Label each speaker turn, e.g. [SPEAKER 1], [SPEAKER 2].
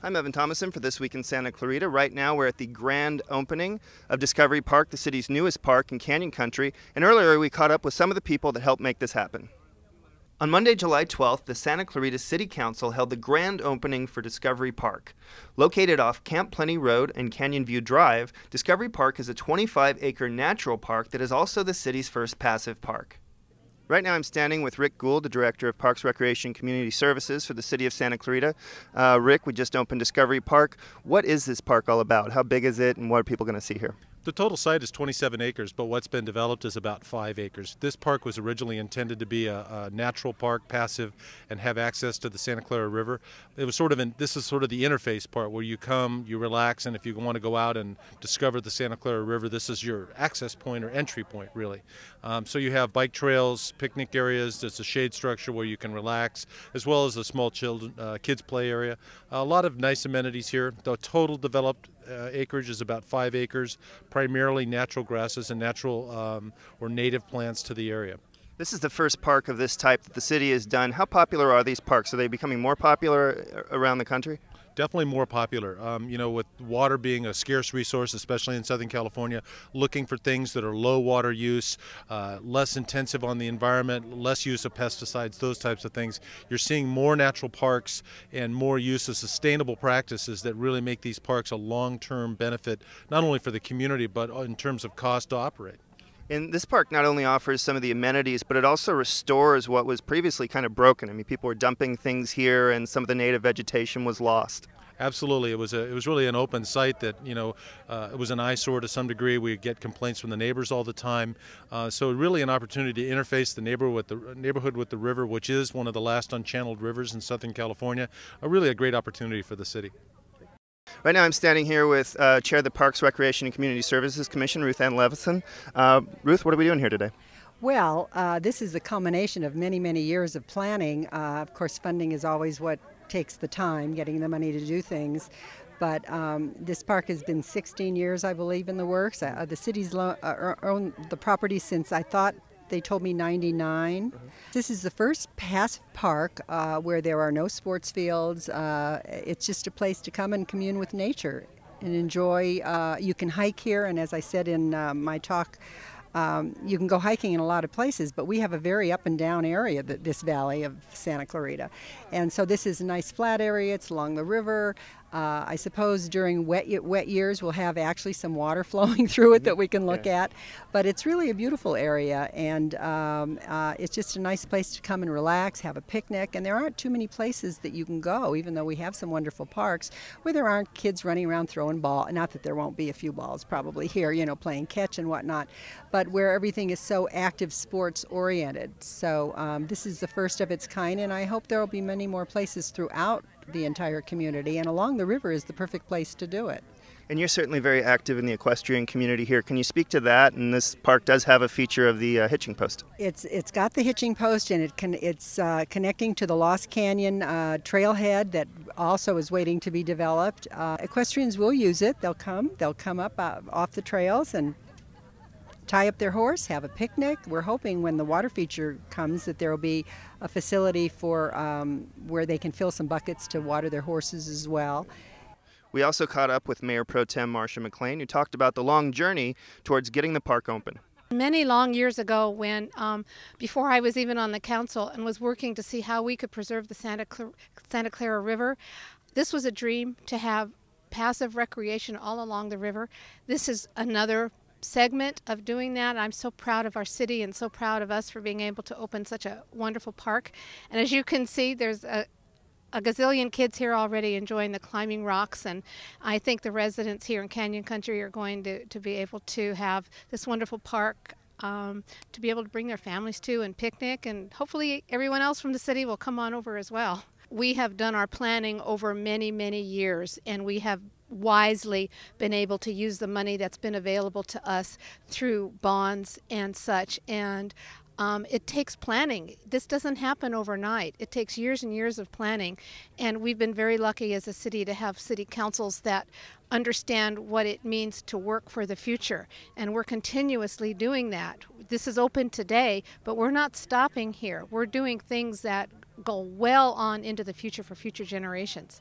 [SPEAKER 1] I'm Evan Thomason for This Week in Santa Clarita. Right now we're at the grand opening of Discovery Park, the city's newest park in Canyon Country, and earlier we caught up with some of the people that helped make this happen. On Monday, July 12th, the Santa Clarita City Council held the grand opening for Discovery Park. Located off Camp Plenty Road and Canyon View Drive, Discovery Park is a 25-acre natural park that is also the city's first passive park. Right now I'm standing with Rick Gould, the Director of Parks, Recreation, and Community Services for the City of Santa Clarita. Rick, we just opened Discovery Park. What is this park all about? How big is it, and what are people going to see here?
[SPEAKER 2] The total site is 27 acres, but what's been developed is about 5 acres. This park was originally intended to be a natural park, passive, and have access to the Santa Clara River. It was this is sort of the interface part where you come, you relax, and if you want to go out and discover the Santa Clara River, this is your access point or entry point, really. So you have bike trails, picnic areas, there's a shade structure where you can relax, as well as a small kids play area. A lot of nice amenities here. The total developed acreage is about 5 acres, primarily natural grasses and natural or native plants to the area.
[SPEAKER 1] This is the first park of this type that the city has done. How popular are these parks? Are they becoming more popular around the country?
[SPEAKER 2] Definitely more popular. You know, with water being a scarce resource, especially in Southern California, looking for things that are low water use, less intensive on the environment, less use of pesticides, those types of things. You're seeing more natural parks and more use of sustainable practices that really make these parks a long-term benefit, not only for the community, but in terms of cost to operate.
[SPEAKER 1] And this park not only offers some of the amenities, but it also restores what was previously kind of broken. I mean, people were dumping things here, and some of the native vegetation was lost.
[SPEAKER 2] Absolutely, it was really an open site that, you know, it was an eyesore to some degree. We get complaints from the neighbors all the time, so really an opportunity to interface the neighborhood with the river, which is one of the last unchanneled rivers in Southern California. Really a great opportunity for the city.
[SPEAKER 1] Right now I'm standing here with Chair of the Parks, Recreation, and Community Services Commission, Ruth Ann Levison. Ruth, what are we doing here today?
[SPEAKER 3] Well, this is the culmination of many, many years of planning. Of course, funding is always what takes the time, getting the money to do things. But this park has been 16 years, I believe, in the works. The city's owned the property since, they told me, 99. This is the first passive park where there are no sports fields. It's just a place to come and commune with nature and enjoy. You can hike here, and as I said in my talk, you can go hiking in a lot of places, but we have a very up and down area, this valley of Santa Clarita. And so this is a nice flat area. It's along the river. I suppose during wet years we'll have actually some water flowing through it that we can look at. But it's really a beautiful area, and it's just a nice place to come and relax, have a picnic. And there aren't too many places that you can go, even though we have some wonderful parks, where there aren't kids running around throwing balls. Not that there won't be a few balls probably here, you know, playing catch and whatnot, but where everything is so active sports oriented. So this is the first of its kind, and I hope there will be many more places throughout the entire community, and along the river is the perfect place to do it.
[SPEAKER 1] And you're certainly very active in the equestrian community here. Can you speak to that? And this park does have a feature of the hitching post.
[SPEAKER 3] It's got the hitching post, and it's connecting to the Lost Canyon trailhead that also is waiting to be developed. Equestrians will use it. They'll come up off the trails and tie up their horse, have a picnic. We're hoping when the water feature comes that there will be a facility for where they can fill some buckets to water their horses as well.
[SPEAKER 1] We also caught up with Mayor Pro Tem Marsha McLean, who talked about the long journey towards getting the park open.
[SPEAKER 4] Many long years ago, when before I was even on the council and was working to see how we could preserve the Santa Clara River, this was a dream to have passive recreation all along the river. This is another segment of doing that. I'm so proud of our city and so proud of us for being able to open such a wonderful park. And as you can see, there's a gazillion kids here already enjoying the climbing rocks, and I think the residents here in Canyon Country are going to be able to have this wonderful park to be able to bring their families to and picnic, and hopefully everyone else from the city will come on over as well. We have done our planning over many, many years, and we have wisely been able to use the money that's been available to us through bonds and such. And it takes planning. This doesn't happen overnight. It takes years and years of planning. And we've been very lucky as a city to have city councils that understand what it means to work for the future. And we're continuously doing that. This is open today, but we're not stopping here. We're doing things that go well on into the future for future generations.